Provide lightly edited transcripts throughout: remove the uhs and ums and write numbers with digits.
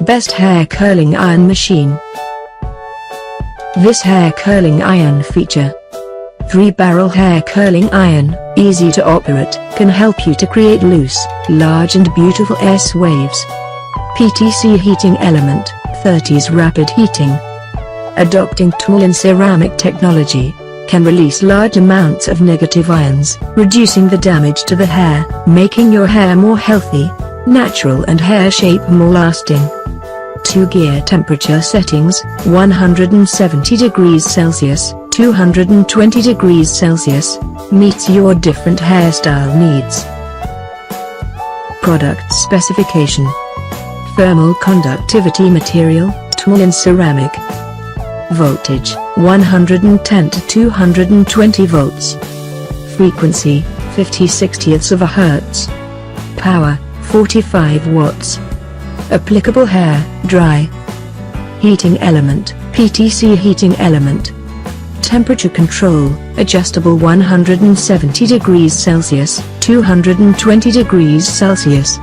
best hair curling iron machine. This hair curling iron feature. 3-barrel hair curling iron, easy to operate, can help you to create loose, large and beautiful S-waves. PTC heating element, 30s rapid heating. Adopting Tourmaline ceramic technology, can release large amounts of negative ions, reducing the damage to the hair, making your hair more healthy, natural and hair shape more lasting. 2-gear temperature settings, 170 degrees Celsius, 220 degrees Celsius, meets your different hairstyle needs. Product specification. Thermal conductivity material, Tourmaline ceramic. Voltage, 110 to 220 volts. Frequency, 50/60ths of a hertz. Power, 45 watts. Applicable hair, dry. Heating element, PTC heating element. Temperature control, adjustable 170 degrees Celsius, 220 degrees Celsius.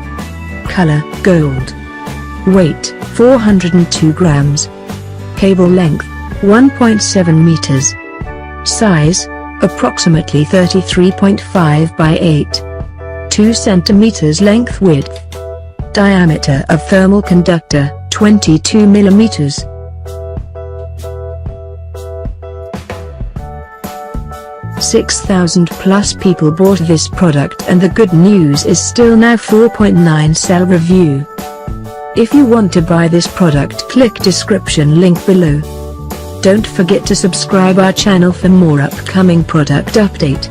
Color, gold. Weight, 402 grams. Cable length, 1.7 meters. Size, approximately 33.5 by 8. 2 centimeters length width. Diameter of thermal conductor, 22 millimeters. +6,000 people bought this product, and the good news is still now 4.9 cell review. If you want to buy this product, click description link below. Don't forget to subscribe our channel for more upcoming product update.